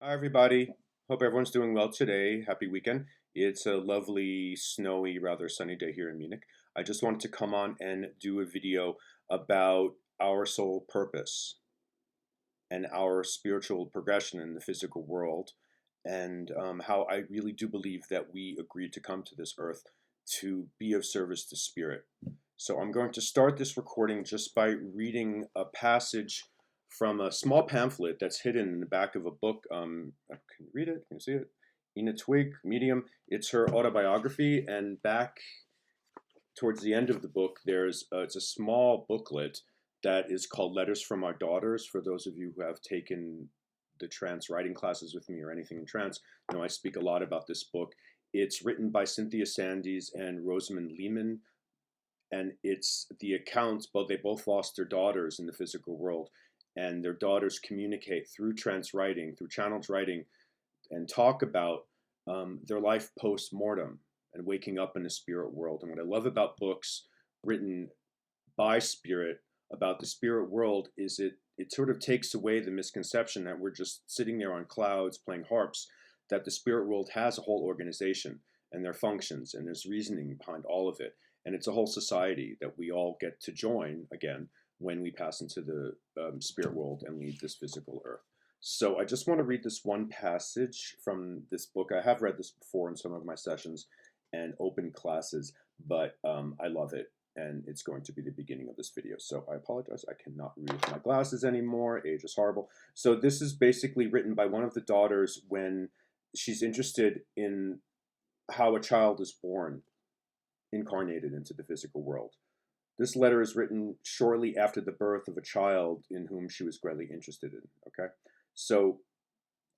Hi, everybody. Hope everyone's doing well today. Happy weekend. It's a lovely, snowy, rather sunny day here in Munich. I just wanted to come on and do a video about our soul purpose and our spiritual progression in the physical world, and how I really do believe that we agreed to come to this earth to be of service to spirit. So I'm going to start this recording just by reading a passage from a small pamphlet that's hidden in the back of a book. Can you read it? Can you see it? Ina Twig, medium. It's her autobiography, and back towards the end of the book, it's a small booklet that is called "Letters from Our Daughters." For those of you who have taken the trance writing classes with me or anything in trance, I speak a lot about this book. It's written by Cynthia Sandys and Rosamund Lehman, and it's the accounts. But they both lost their daughters in the physical world, and their daughters communicate through trance writing, through channeled writing, and talk about their life post mortem and waking up in the spirit world. And what I love about books written by spirit about the spirit world is it sort of takes away the misconception that we're just sitting there on clouds playing harps, that the spirit world has a whole organization and their functions, and there's reasoning behind all of it. And it's a whole society that we all get to join again when we pass into the spirit world and leave this physical earth. So I just want to read this one passage from this book. I have read this before in some of my sessions and open classes, but I love it, and it's going to be the beginning of this video. So I apologize, I cannot read with my glasses anymore. Age is horrible. So this is basically written by one of the daughters when she's interested in how a child is born, incarnated into the physical world. This letter is written shortly after the birth of a child in whom she was greatly interested in, okay? So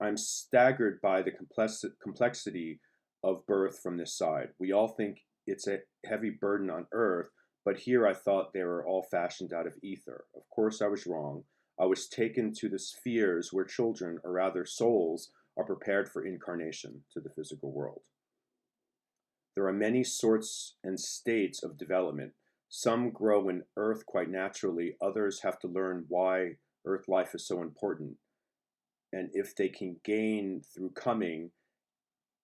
I'm staggered by the complexity of birth from this side. We all think it's a heavy burden on earth, but here I thought they were all fashioned out of ether. Of course, I was wrong. I was taken to the spheres where children, or rather souls, are prepared for incarnation to the physical world. There are many sorts and states of development. Some grow in earth quite naturally, others have to learn why earth life is so important, and if they can gain through coming,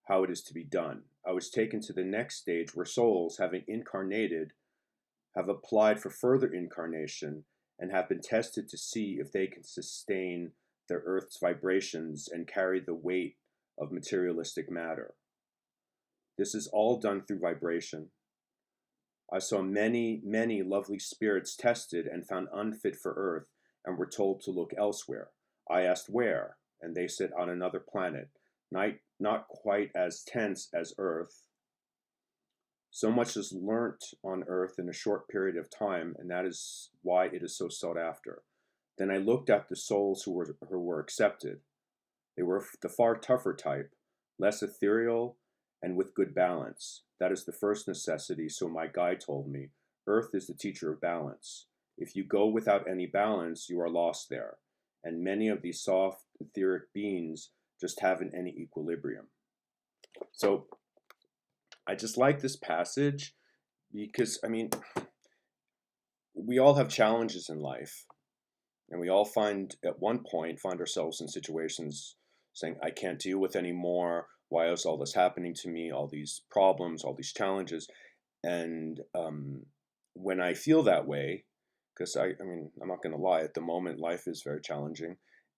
how it is to be done. I was taken to the next stage where souls, having incarnated, have applied for further incarnation and have been tested to see if they can sustain their earth's vibrations and carry the weight of materialistic matter. This is all done through vibration. I saw many, many lovely spirits tested and found unfit for earth and were told to look elsewhere. I asked where, and they said on another planet, not quite as tense as Earth. So much is learnt on Earth in a short period of time, and that is why it is so sought after. Then I looked at the souls who were accepted. They were the far tougher type, less ethereal, and with good balance. That is the first necessity, so my guide told me. Earth is the teacher of balance. If you go without any balance, you are lost there. And many of these soft, etheric beings just haven't any equilibrium. So I just like this passage because, we all have challenges in life, and we all at one point find ourselves in situations saying, I can't deal with anymore. Why is all this happening to me? All these problems, all these challenges. And when I feel that way, because I'm not going to lie, at the moment, life is very challenging.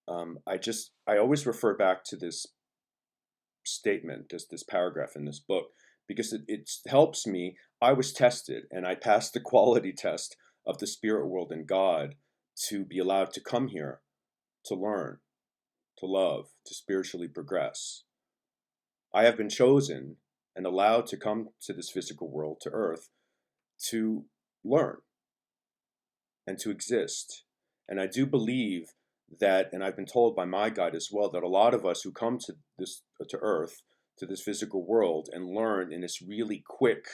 I always refer back to this statement, this paragraph in this book, because it helps me. I was tested, and I passed the quality test of the spirit world and God to be allowed to come here, to learn, to love, to spiritually progress. I have been chosen and allowed to come to this physical world, to Earth, to learn and to exist. And I do believe that, and I've been told by my guide as well, that a lot of us who come to Earth, to this physical world, and learn in this really quick,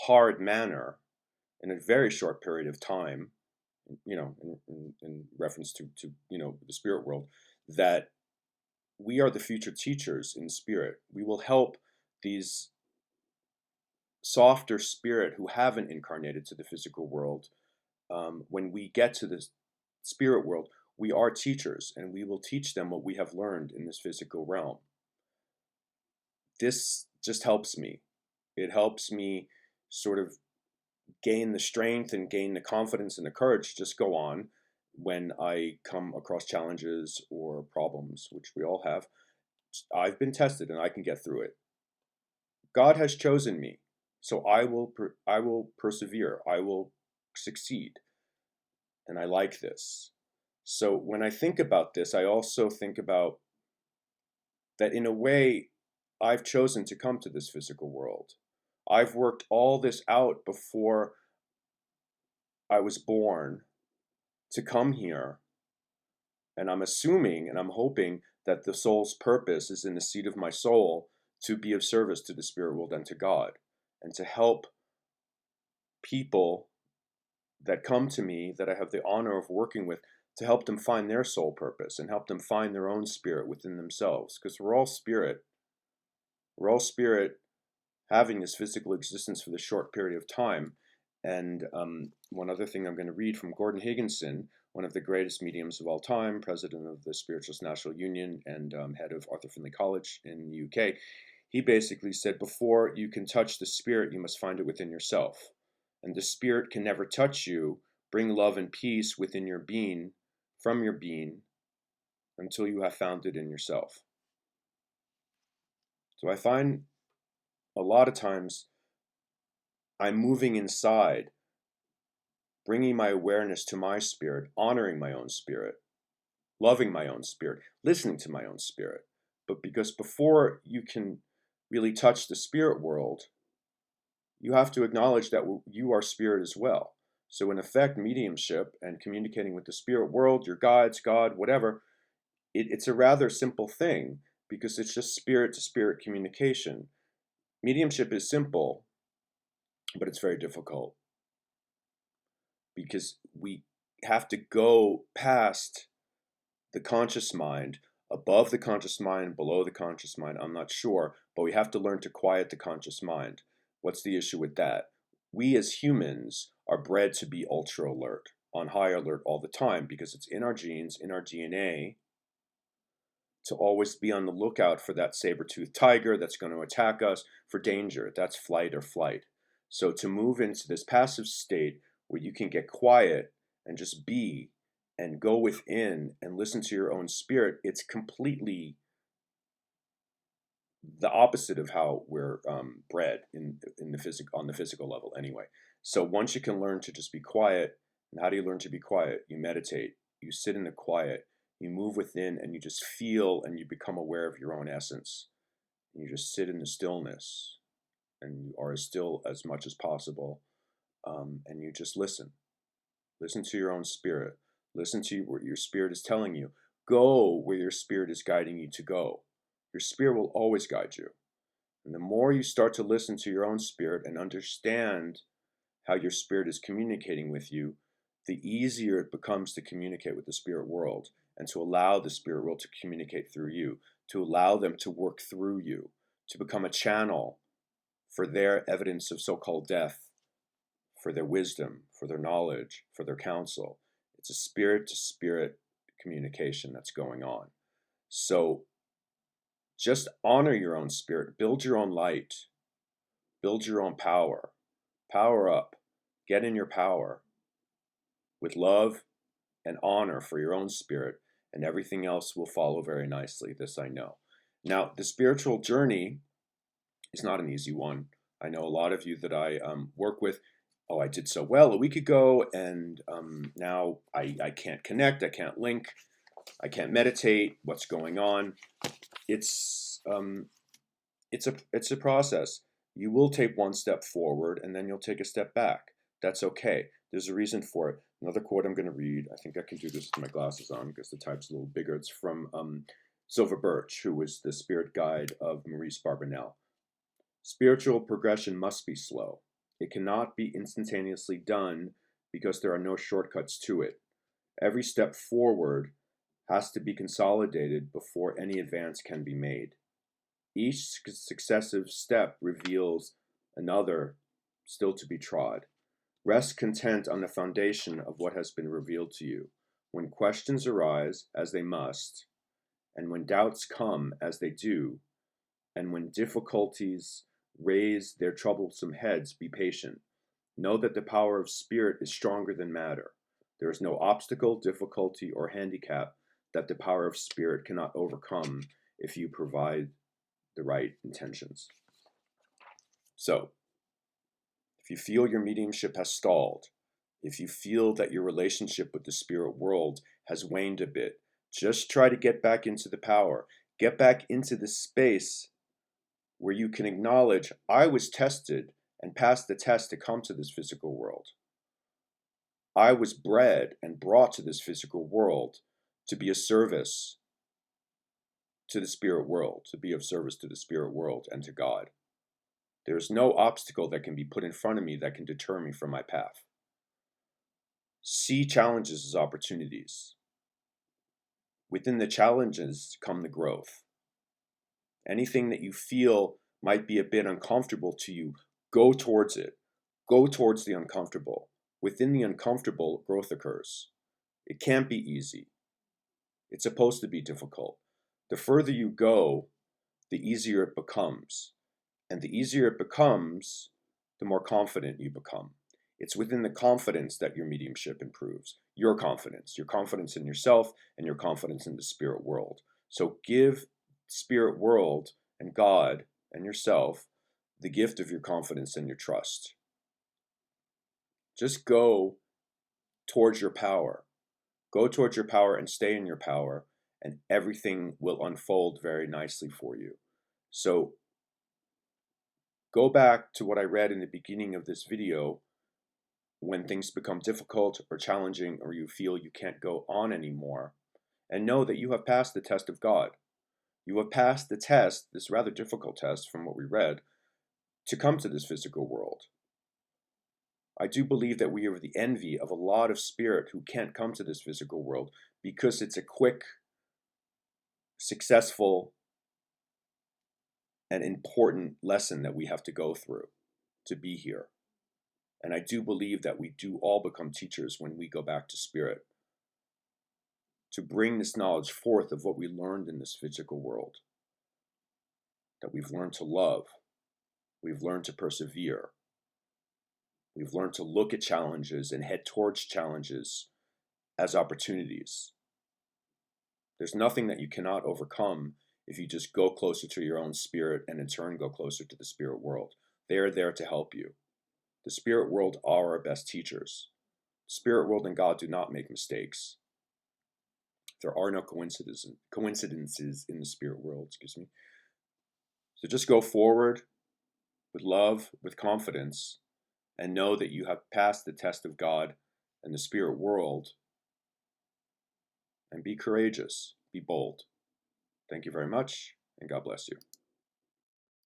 hard manner, in a very short period of time, in reference to the spirit world, that we are the future teachers in spirit. We will help these softer spirit who haven't incarnated to the physical world. When we get to the spirit world, We are teachers, and we will teach them what we have learned in this physical realm. This just helps me. It helps me sort of gain the strength and gain the confidence and the courage to just go on when I come across challenges or problems, which we all have. I've been tested and I can get through it. God has chosen me, so I will persevere. I will succeed, and I like this. So when I think about this, I also think about that in a way, I've chosen to come to this physical world. I've worked all this out before I was born to come here. And I'm assuming and I'm hoping that the soul's purpose is in the seat of my soul to be of service to the spirit world and to God, and to help people that come to me that I have the honor of working with, to help them find their soul purpose and help them find their own spirit within themselves. Because we're all spirit. We're all spirit having this physical existence for this short period of time. And one other thing I'm going to read from Gordon Higginson, one of the greatest mediums of all time, president of the Spiritualist National Union and head of Arthur Findlay College in the UK. He basically said, before you can touch the spirit, you must find it within yourself. And the spirit can never touch you, bring love and peace within your being, from your being, until you have found it in yourself. So I find a lot of times I'm moving inside, bringing my awareness to my spirit, honoring my own spirit, loving my own spirit, listening to my own spirit. But because before you can really touch the spirit world, you have to acknowledge that you are spirit as well. So in effect, mediumship and communicating with the spirit world, your guides, God, whatever, it's a rather simple thing because it's just spirit to spirit communication. Mediumship is simple, but it's very difficult because we have to go past the conscious mind, above the conscious mind, below the conscious mind, I'm not sure, but we have to learn to quiet the conscious mind. What's the issue with that? We as humans are bred to be ultra alert, on high alert all the time, because it's in our genes, in our DNA, to always be on the lookout for that saber-toothed tiger that's going to attack us, for danger. That's flight or flight. So to move into this passive state where you can get quiet and just be and go within and listen to your own spirit, it's completely the opposite of how we're bred in the on the physical level anyway. So once you can learn to just be quiet, and how do you learn to be quiet? You meditate, you sit in the quiet, you move within, and you just feel and you become aware of your own essence. And you just sit in the stillness, and you are as still as much as possible, and you just listen. Listen to your own spirit. Listen to what your spirit is telling you. Go where your spirit is guiding you to go. Your spirit will always guide you. And the more you start to listen to your own spirit and understand how your spirit is communicating with you, the easier it becomes to communicate with the spirit world and to allow the spirit world to communicate through you, to allow them to work through you, to become a channel for their evidence of so-called death, for their wisdom, for their knowledge, for their counsel. It's a spirit-to-spirit communication that's going on. So just honor your own spirit, build your own light, build your own power, power up, get in your power with love and honor for your own spirit, and everything else will follow very nicely. This I know. Now, the spiritual journey is not an easy one. I know a lot of you that I work with, oh, I did so well a week ago, and now I can't connect, I can't link, I can't meditate. What's going on? It's a process. You will take one step forward, and then you'll take a step back. That's okay. There's a reason for it. Another quote I'm going to read. I think I can do this with my glasses on because the type's a little bigger. It's from Silver Birch, who was the spirit guide of Maurice Barbanel. Spiritual progression must be slow. It cannot be instantaneously done because there are no shortcuts to it. Every step forward has to be consolidated before any advance can be made. Each successive step reveals another still to be trod. Rest content on the foundation of what has been revealed to you. when questions arise, as they must, and when doubts come, as they do, and when difficulties raise their troublesome heads, be patient. Know that the power of spirit is stronger than matter. There is no obstacle, difficulty, or handicap that the power of spirit cannot overcome if you provide the right intentions. So, if you feel your mediumship has stalled, if you feel that your relationship with the spirit world has waned a bit, just try to get back into the power. Get back into the space where you can acknowledge, I was tested and passed the test to come to this physical world. I was bred and brought to this physical world to be a service to the spirit world, to be of service to the spirit world and to God. There is no obstacle that can be put in front of me that can deter me from my path. See challenges as opportunities. Within the challenges come the growth. Anything that you feel might be a bit uncomfortable to you, go towards it. Go towards the uncomfortable. Within the uncomfortable, growth occurs. It can't be easy. It's supposed to be difficult. The further you go, the easier it becomes. And the easier it becomes, the more confident you become. It's within the confidence that your mediumship improves. Your confidence in yourself, and your confidence in the spirit world. So give spirit world and God and yourself the gift of your confidence and your trust. Just go towards your power. Go towards your power and stay in your power, and everything will unfold very nicely for you. So go back to what I read in the beginning of this video. When things become difficult or challenging, or you feel you can't go on anymore, and know that you have passed the test of God. You have passed the test, this rather difficult test from what we read, to come to this physical world. I do believe that we are the envy of a lot of spirit who can't come to this physical world because it's a quick, successful, and important lesson that we have to go through to be here. And I do believe that we do all become teachers when we go back to spirit, to bring this knowledge forth of what we learned in this physical world, that we've learned to love, we've learned to persevere, we've learned to look at challenges and head towards challenges as opportunities. There's nothing that you cannot overcome if you just go closer to your own spirit and in turn go closer to the spirit world. They are there to help you. The spirit world are our best teachers. Spirit world and God do not make mistakes. There are no coincidences in the spirit world, So just go forward with love, with confidence, and know that you have passed the test of God and the spirit world. And be courageous, be bold. Thank you very much, and God bless you.